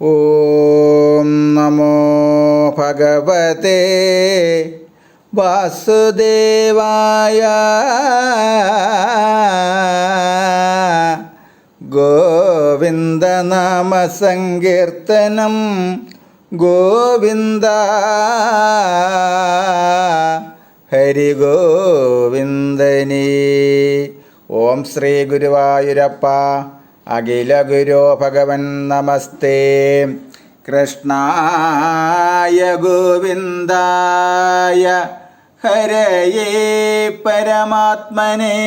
ഓം നമോ ഭഗവതേ വാസുദേവായ. ഗോവിന്ദനാമ സങ്കീർത്തനം ഗോവിന്ദ ഹരി ഗോവിന്ദനീ. ഓം ശ്രീ ഗുരുവായൂരപ്പ അഖില ഗുരോ ഭഗവൻ നമസ്തേ. കൃഷ്ണായ ഗോവിന്ദായ ഹരയേ പരമാത്മനേ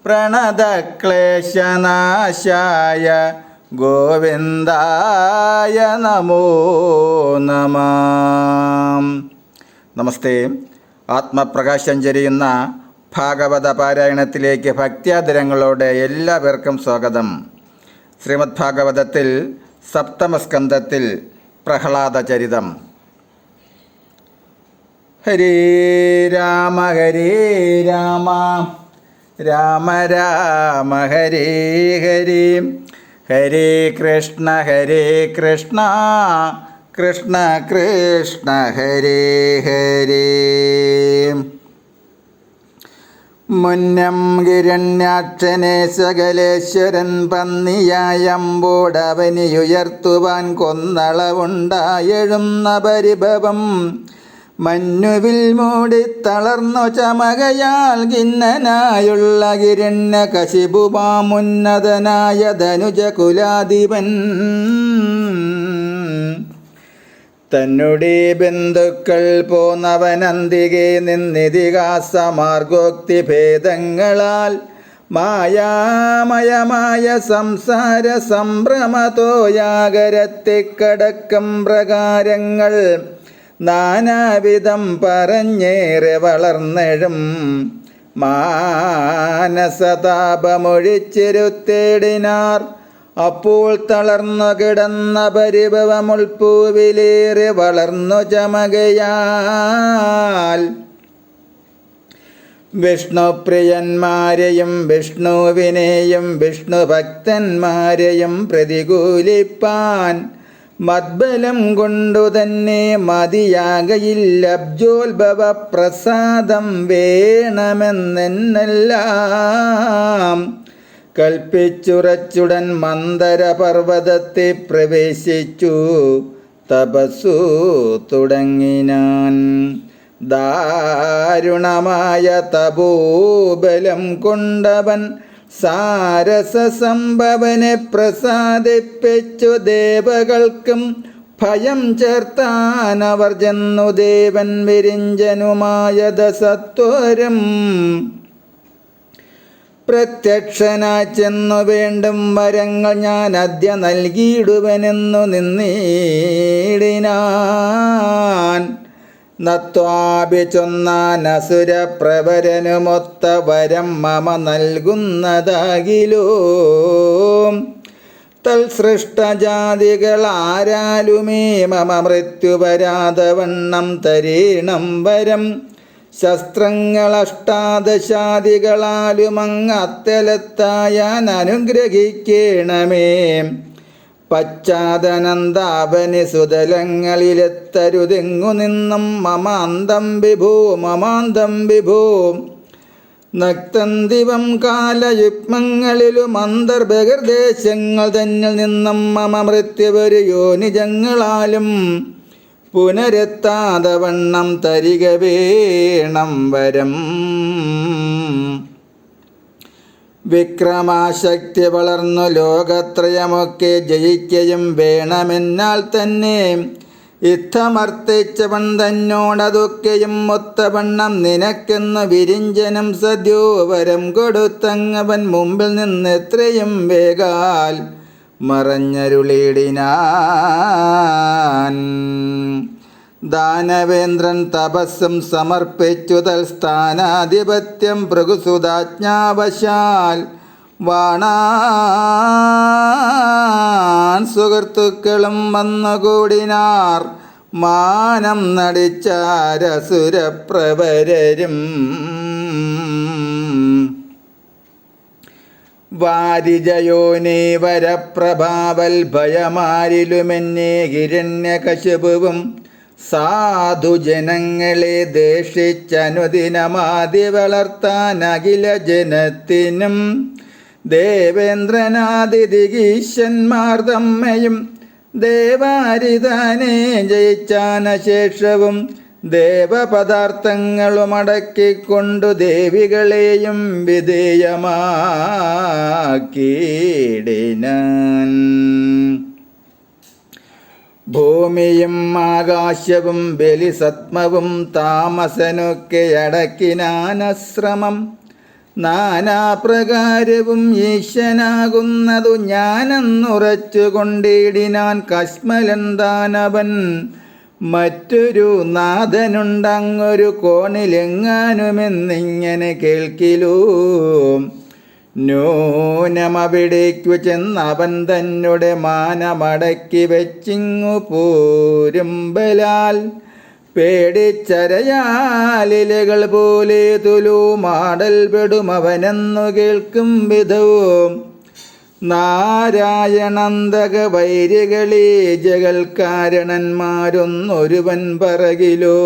പ്രണതക്ലേശനാശായ ഗോവിന്ദായ നമോ നമഃ. നമസ്തേ. ആത്മപ്രകാശം ചൊരിയുന്ന ഭാഗവത പാരായണത്തിലേക്ക് ഭക്ത്യാദരങ്ങളോടെ എല്ലാവർക്കും സ്വാഗതം. ശ്രീമദ് ഭാഗവതത്തിൽ സപ്തമസ്കന്ധത്തിൽ പ്രഹ്ലാദ ചരിതം. ഹരേ രാമ ഹരേ രാമ രാമ രാമ ഹരേ ഹരേ ഹരേ കൃഷ്ണ കൃഷ്ണ കൃഷ്ണ ഹരേ ഹരേ. മുന്നം ഹിരണ്യാക്ഷനെ സകലേശ്വരൻ പന്നിയായമ്പോടവനിയുയർത്തുവാൻ കൊന്നളവുണ്ടായെഴുന്ന പരിഭവം മഞ്ഞുവിൽ മൂടി തളർന്നു ചമകയാൽ ഖിന്നനായുള്ള ഹിരണ്യകശിപുവാമുന്നതനായ ധനുജകുലാധിപൻ തന്നുടെ ബന്ധുക്കൾ പോന്നവനന്തികെ നിന്നിതിഹാസമാർഗോക്തി ഭേദങ്ങളാൽ മായാമയമായ സംസാര സംഭ്രമതോയാകരത്തെ കടക്കം പ്രകാരങ്ങൾ നാനാവിധം പറഞ്ഞേറെ വളർന്നെഴും മാനസതാപമൊഴിച്ചിരുത്തേടിനാർ. അപ്പോൾ തളർന്നു കിടന്ന പരിഭവമുൾപ്പൂവിലേറെ വളർന്നു ചമകയാൽ വിഷ്ണുപ്രിയന്മാരെയും വിഷ്ണുവിനെയും വിഷ്ണുഭക്തന്മാരെയും പ്രതികൂലിപ്പാൻ മദ്ബലം കൊണ്ടു തന്നെ മതിയാകയില്ല. അബ്ജോത്ഭവ പ്രസാദം വേണമെന്നെല്ലാം കൽപ്പിച്ചുറച്ചുടൻ മന്ദരപർവ്വതത്തെ പ്രവേശിച്ചു തപസ്സു തുടങ്ങിനാൻ. ദാരുണമായ തപോബലം കൊണ്ടവൻ സാരസ സംഭവനെ പ്രസാദിപ്പിച്ചു ദേവകൾക്കും ഭയം ചേർത്താനവർ ചെന്നു ദേവൻ വിരിഞ്ചനുമായത സത്വരം പ്രത്യക്ഷനായി ചെന്നു വേണ്ടും വരങ്ങൾ ഞാൻ അദ്യ നൽകിയിടുവനെന്നു നിന്നീടിനാൻ. നത്വാഭി ചൊന്നാൻ അസുരപ്രവരനുമൊത്ത വരം മമ നൽകുന്നതാകിലോ തൽസൃഷ്ടജാതികൾ ആരാലുമേ മമ മൃത്യു വരാതവണ്ണം തരീണം വരം. ശസ്ത്രങ്ങളഷ്ടാദശാദികളാലും അത്തലത്തായാൻ അനുഗ്രഹിക്കണമേ. പശ്ചാദനന്ദാപനി സുതലങ്ങളിലെത്തരുതെങ്ങു നിന്നും മമാന്തം വിഭൂ നക്തന്തിവം കാലയുഗ്മങ്ങളിലും അന്തർബഹിർദേശങ്ങൾ തന്നിൽ നിന്നും മമ മൃത്യുവരു യോനിജങ്ങളാലും പുനരെത്താതവണ്ണം തരിക വേണം വരം. വിക്രമാശക്തി വളർന്നു ലോകത്രയമൊക്കെ ജയിക്കയും വേണമെന്നാൽ തന്നെ യുദ്ധമർത്തിച്ചവൻ തന്നോടതൊക്കെയും ഒത്തവണ്ണം നിനക്കെന്ന് വിരിഞ്ചനം സദ്യോ വരം കൊടുത്തങ്ങവൻ മുമ്പിൽ നിന്നെത്രയും വേഗാൽ മറഞ്ഞരുളിടിനാൻ. ദാനവേന്ദ്രൻ തപസ്സും സമർപ്പിച്ചു തൽസ്ഥാനാധിപത്യം ഭൃഗുസുതാജ്ഞാവശാൽ വാണാൻ. സുഹൃത്തുക്കളും വന്നുകൂടിനാർ മാനം നടിച്ചാരസുരപ്രവരരും. വാരിജയോനേ വരപ്രഭാവൽ ഭയമാരിലുമെന്നെ ഹിരണ്യകശിപുവും സാധുജനങ്ങളെ ദേഷിച്ചനുദിനമാതി വളർത്താൻ അഖില ജനത്തിനും ദേവേന്ദ്രനാദിദിഗീശന്മാർ തമ്മയും ദേവാരിതാനെ ജയിച്ചാന ശേഷവും ദേവപദാർത്ഥങ്ങളുമടക്കിക്കൊണ്ടു ദേവികളെയും വിധേയമാക്കിയിടിനാൻ. ഭൂമിയും ആകാശവും ബലിസത്മവും താമസനൊക്കെ അടക്കിനാനശ്രമം നാനാപ്രകാരവും ഈശനാകുന്നതു ഞാനെന്നുറച്ചു കൊണ്ടിടിനാൻ. കശ്മലൻ താനവൻ മറ്റൊരു നാഥനുണ്ടങ്ങൊരു കോണിലെങ്ങാനുമെന്നിങ്ങനെ കേൾക്കിലൂ. നൂനമവിടേക്കു ചെന്നവൻ തന്നെ മാനമടക്കി വെച്ചിങ്ങു പോരുമ്പലാൽ പേടിച്ചരയാലിലകൾ പോലെ തുലുമാടൽ പെടുമവനെന്നു കേൾക്കും വിധവും നാരായണന്തക വൈരികളെ ജഗൽക്കാരണന്മാരൊന്നൊരുവൻ പറകിലോ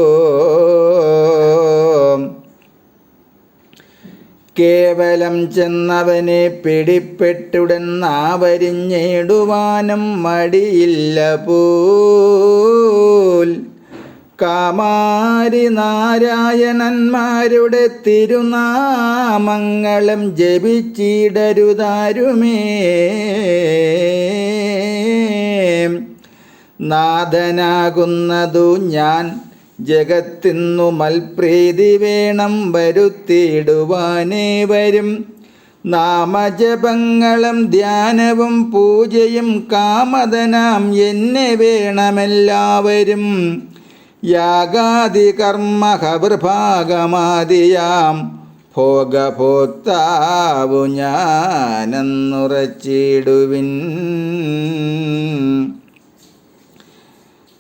കേവലം ചെന്നവനെ പിടിപ്പെട്ടുടൻ നാവരിഞ്ഞിടുവാനും മടിയില്ല പോൽ. കാമാരി നാരായണന്മാരുടെ തിരുനാമങ്ങളും ജപിച്ചിടരുതാരുമേ. നാഥനാകുന്നതു ഞാൻ ജഗത്തിന്നു മൽപ്രീതി വേണം വരുത്തിയിടുവാനേ വരും. നാമജപങ്ങളും ധ്യാനവും പൂജയും കാമദനാം എന്നെ വേണമെല്ലാവരും. യാഗാദി കർമ്മ ഹവിർഭാഗമാദിയാം ഭോഗഭോക്താവു ഞാനെന്നുറച്ചിടുവിൻ.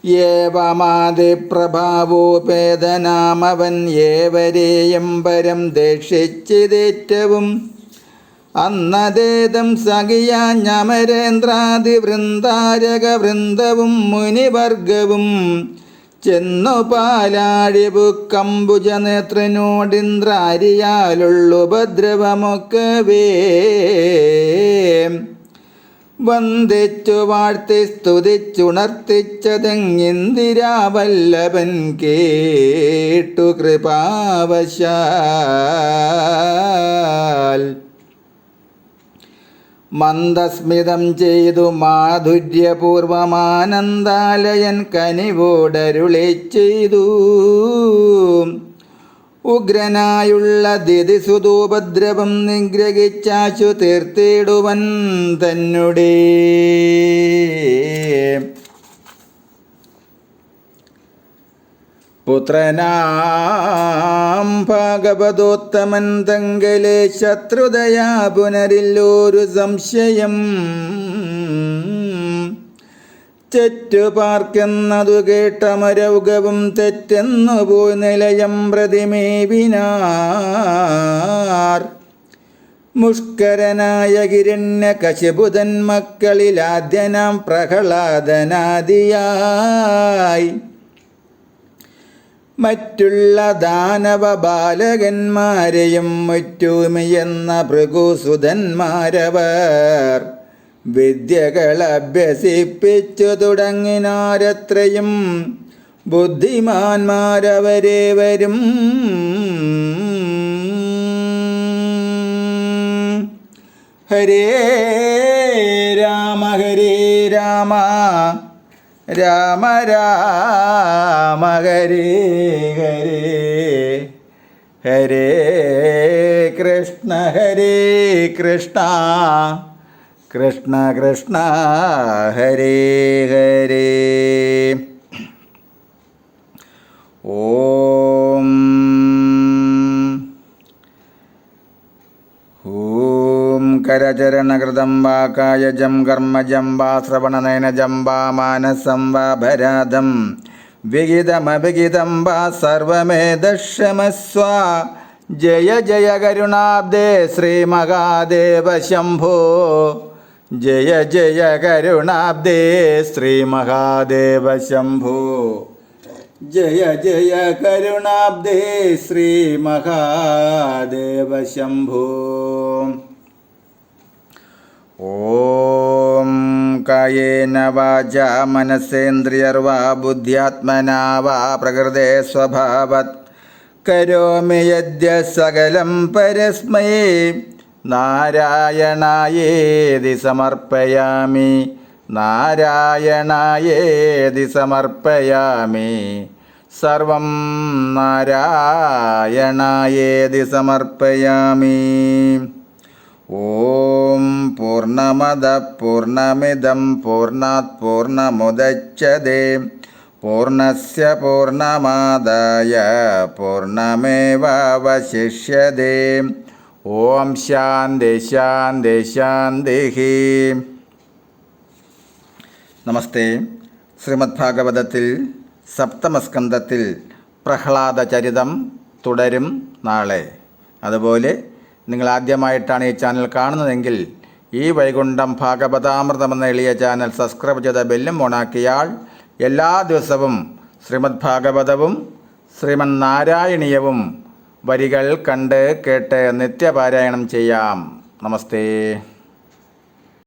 ഏവമാദിപ്രഭാവോപേതനാമവൻ ഏവരെയും പരം ദേക്ഷിച്ചതേറ്റവും അന്നദേതം സഖിയാഞ്ഞമരേന്ദ്രാദി വൃന്ദാരക വൃന്ദവും മുനിവർഗവും ചെന്നു പാലാഴിപുക്കംബുജനേത്രനോടിന്ദ്രാരിയാലുള്ളുപദ്രവമൊക്കവേ വന്ദിച്ചു വാഴ്ത്തി സ്തുതിച്ചുണർത്തിച്ചതെങ്ങിന്ദിരാവല്ലഭൻ കേട്ടു കൃപാവശാൽ. മന്ദസ്മിതം ചെയ്തു മാധുര്യപൂർവമാനന്ദാലയൻ കനിവോടരുളി ചെയ്തു. ഉഗ്രനായുള്ള ദിതിസുതോപദ്രവം നിഗ്രഹിച്ചാശു തീർത്തിടുവൻ തന്നുടേ. പുത്രനാം ഭാഗവതോത്തമൻ തങ്കലെ ശത്രുതയാ പുനരില്ലൊരു സംശയം. ചെറ്റുപാർക്കെന്നതു കേട്ടമരൗകവും തെറ്റെന്നു പോയി നിലയം പ്രതിമേവിനാർ. മുഷ്കരനായ ഹിരണ്യകശിപുതൻ മക്കളിലാദ്യനാം പ്രഹ്ലാദനാദിയായി മറ്റുള്ള ദാനവ ബാലകന്മാരെയും മുറ്റൂമിയെന്ന ഭൃഗുസുതന്മാരവർ വിദ്യകളഭ്യസിപ്പിച്ചു തുടങ്ങിനാരത്രയും ബുദ്ധിമാന്മാരവരേവരും. ഹരേ രാമ ഹരേ രാമ രാമ രാമ ഹരേ ഹരേ ഹരേ കൃഷ്ണ കൃഷ്ണ കൃഷ്ണ ഹരേ ഹരേ. ഓം കരചരണകൃതം വാ കായജം കർമ്മജം വാ ശ്രവണനയനജം വാ മാനസം വാ ഭരാതം വിഹിതമവിഹിതം വാ സർവമേതക്ഷമസ്വ ജയ ജയ കരുണാബ്ദേ ശ്രീ മഹാദേവ ശംഭോ. ജയ ജയ കരുണാബ്ദേ ശ്രീ മഹാദേവ ശംഭോ. ജയ ജയ കരുണാബ്ദേ ശ്രീ മഹാദേവ ശംഭോ. ഓം കായേന വാചാ മനസേന്ദ്രിയർവാ ബുദ്ധ്യാത്മനാ വാ പ്രകൃതേ സ്വഭാവത് കരോമി യദ്യ സകലം പരസ്മൈ നാരായണായേതി സമർപ്പയാമി. നാരായണായേതി സമർപ്പയാമി. സർവം നാരായണായേതി സമർപ്പയാമി. ഓം പൂർണ്ണമദ പൂർണ്ണമിദം പൂർണ്ണാത് പൂർണ്ണമുദച്യതേ പൂർണ്ണസ്യ പൂർണ്ണമാദായ പൂർണ്ണമേവാവശിഷ്യതേ. ഓം ശാന്തി ശാന്തി ശാന്തി. നമസ്തേ. ശ്രീമദ് ഭാഗവതത്തിൽ സപ്തമസ്കന്ധത്തിൽ പ്രഹ്ലാദ ചരിതം തുടരും നാളെ. അതുപോലെ നിങ്ങൾ ആദ്യമായിട്ടാണ് ഈ ചാനൽ കാണുന്നതെങ്കിൽ ഈ വൈകുണ്ഠം ഭാഗവതാമൃതം എന്ന എളിയ ചാനൽ സബ്സ്ക്രൈബ് ചെയ്ത ബെല്ലും ഓണാക്കിയാൽ എല്ലാ ദിവസവും ശ്രീമദ് ഭാഗവതവും ശ്രീമദ് നാരായണീയവും വരികൾ കണ്ട് കേട്ട് നിത്യപാരായണം ചെയ്യാം. നമസ്തേ.